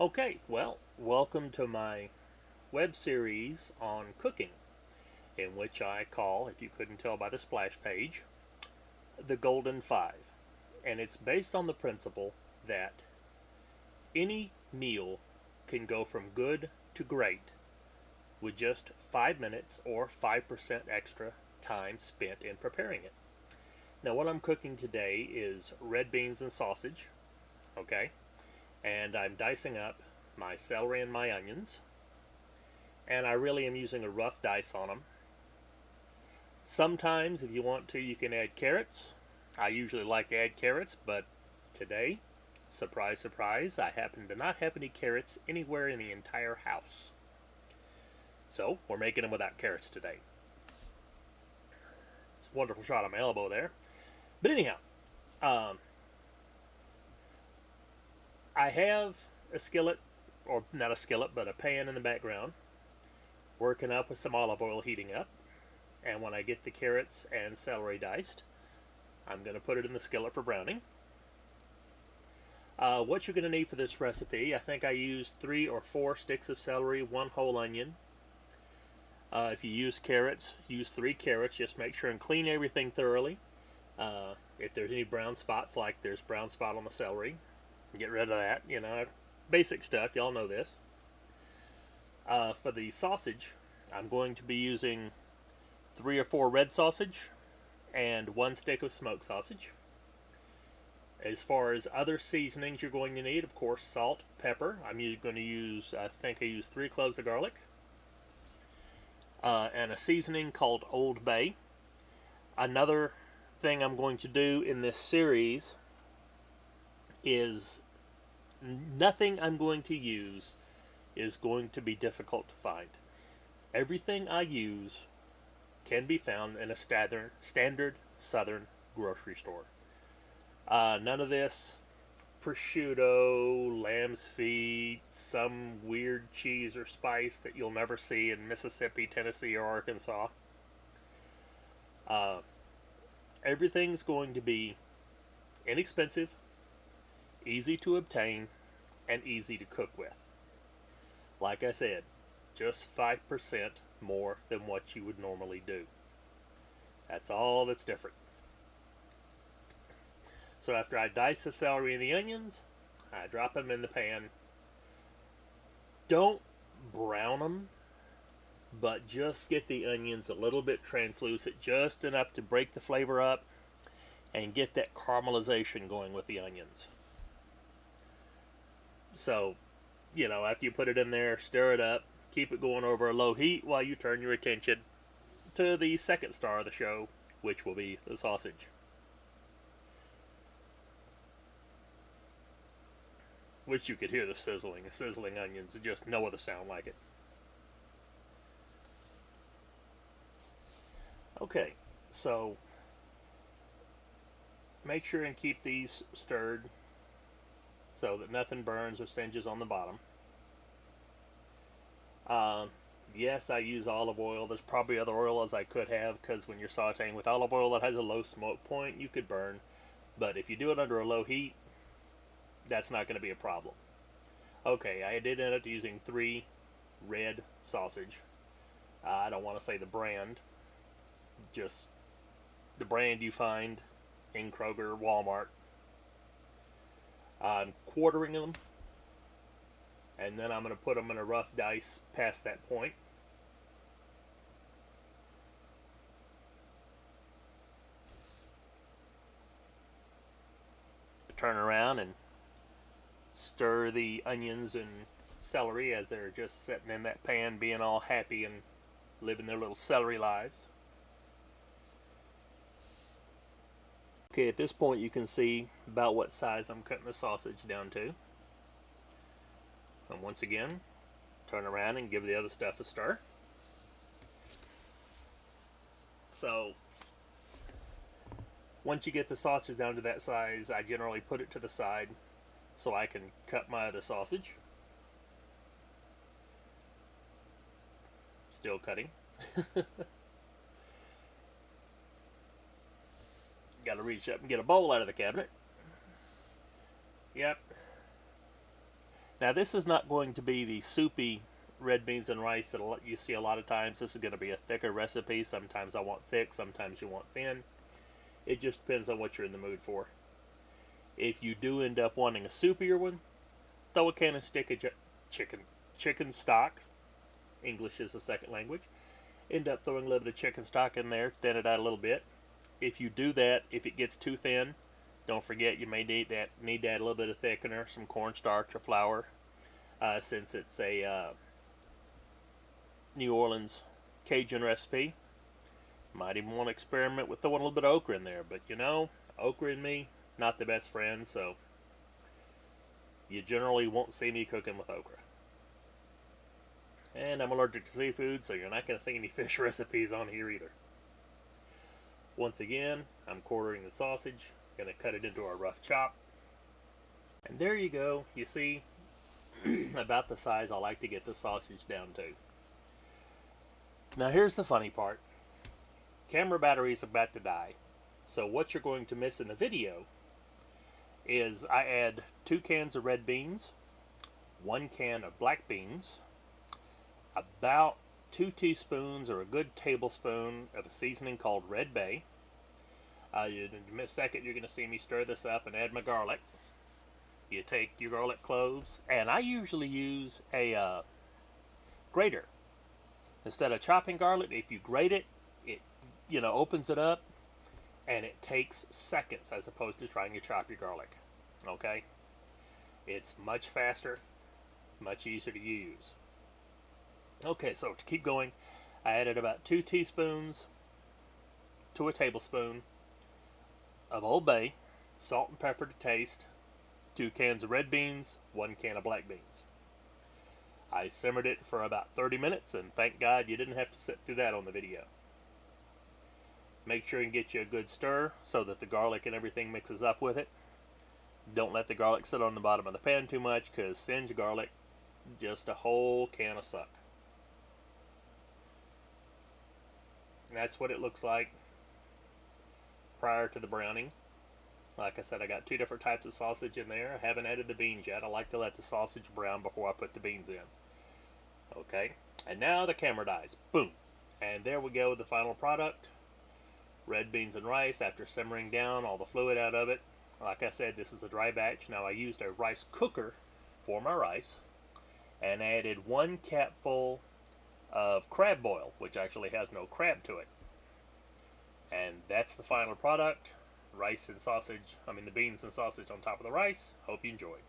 Okay, well, welcome to my web series on cooking, in which I call, if you couldn't tell by the splash page, the Golden Five. And it's based on the principle that any meal can go from good to great with just 5 minutes or 5% extra time spent in preparing it. Now, what I'm cooking today is red beans and sausage, okay? And I'm dicing up my celery and my onions, and I really am using a rough dice on them. Sometimes, if you want to, you can add carrots. I usually like to add carrots, but today, surprise, surprise, I happen to not have any carrots anywhere in the entire house. So, we're making them without carrots today. It's a wonderful shot on my elbow there. But anyhow, um, I have a skillet, or not a skillet, but a pan in the background, working up with some olive oil heating up. And when I get the carrots and celery diced, I'm going to put it in the skillet for browning. What you're going to need for this recipe, I think I used 3 or 4 sticks of celery, 1 whole onion. If you use carrots, use 3 carrots. Just make sure and clean everything thoroughly. If there's any brown spots, like there's brown spot on the celery, get rid of that. Basic stuff. Y'all know this. For the sausage, I'm going to be using 3 or 4 red sausage and 1 stick of smoked sausage. As far as other seasonings you're going to need, of course, salt, pepper. I'm going to use, I think I used 3 cloves of garlic. And a seasoning called Old Bay. Another thing I'm going to do in this series is nothing I'm going to use is going to be difficult to find. Everything I use can be found in a standard southern grocery store. None of this prosciutto, lamb's feet, some weird cheese or spice that you'll never see in Mississippi, Tennessee, or Arkansas. Everything's going to be inexpensive, easy to obtain, and easy to cook with. Like I said, just 5% more than what you would normally do. That's all that's different. So after I dice the celery and the onions, I drop them in the pan. Don't brown them, but just get the onions a little bit translucent, just enough to break the flavor up and get that caramelization going with the onions. So, after you put it in there, stir it up, keep it going over a low heat while you turn your attention to the second star of the show, which will be the sausage. Which you could hear the sizzling onions, just no other sound like it. Okay, so make sure and keep these stirred so that nothing burns or singes on the bottom. Yes, I use olive oil. There's probably other oil as I could have, because when you're sauteing with olive oil that has a low smoke point, you could burn. But if you do it under a low heat, that's not going to be a problem. Okay, I did end up using 3 red sausage. I don't want to say the brand, just the brand you find in Kroger, Walmart. I'm quartering them, and then I'm going to put them in a rough dice past that point. Turn around and stir the onions and celery as they're just sitting in that pan, being all happy and living their little celery lives. Okay, at this point you can see about what size I'm cutting the sausage down to. And once again, turn around and give the other stuff a stir. So, once you get the sausage down to that size, I generally put it to the side so I can cut my other sausage. Still cutting. Got to reach up and get a bowl out of the cabinet. Yep. Now this is not going to be the soupy red beans and rice that you see a lot of times. This is going to be a thicker recipe. Sometimes I want thick, sometimes you want thin. It just depends on what you're in the mood for. If you do end up wanting a soupier one, throw a can of chicken stock. English is a second language. End up throwing a little bit of chicken stock in there, thin it out a little bit. If you do that, if it gets too thin, don't forget you may need to add a little bit of thickener, some cornstarch or flour, since it's a New Orleans Cajun recipe. Might even want to experiment with throwing a little bit of okra in there, but you know, okra and me, not the best friends, so you generally won't see me cooking with okra. And I'm allergic to seafood, so you're not going to see any fish recipes on here either. Once again, I'm quartering the sausage, going to cut it into a rough chop. And there you go. You see about the size I like to get the sausage down to. Now here's the funny part. Camera battery is about to die. So what you're going to miss in the video is I add 2 cans of red beans, 1 can of black beans, about 2 teaspoons or a good tablespoon of a seasoning called Red Bay. In a second you're going to see me stir this up and add my garlic. You take your garlic cloves, and I usually use a grater. Instead of chopping garlic, if you grate it, it opens it up, and it takes seconds as opposed to trying to chop your garlic. Okay? It's much faster, much easier to use. Okay, so to keep going, I added about 2 teaspoons to a tablespoon of Old Bay, salt and pepper to taste, 2 cans of red beans, 1 can of black beans. I simmered it for about 30 minutes, and thank God you didn't have to sit through that on the video. Make sure you get you a good stir so that the garlic and everything mixes up with it. Don't let the garlic sit on the bottom of the pan too much, because singed garlic, just a whole can of suck. And that's what it looks like prior to the browning. Like I said, I got 2 different types of sausage in there. I haven't added the beans yet. I like to let the sausage brown before I put the beans in. Okay, and now the camera dies. Boom. And there we go with the final product. Red beans and rice after simmering down all the fluid out of it. Like I said, this is a dry batch. Now I used a rice cooker for my rice and added 1 capful of crab boil, which actually has no crab to it. And that's the final product. The beans and sausage on top of the rice. Hope you enjoyed.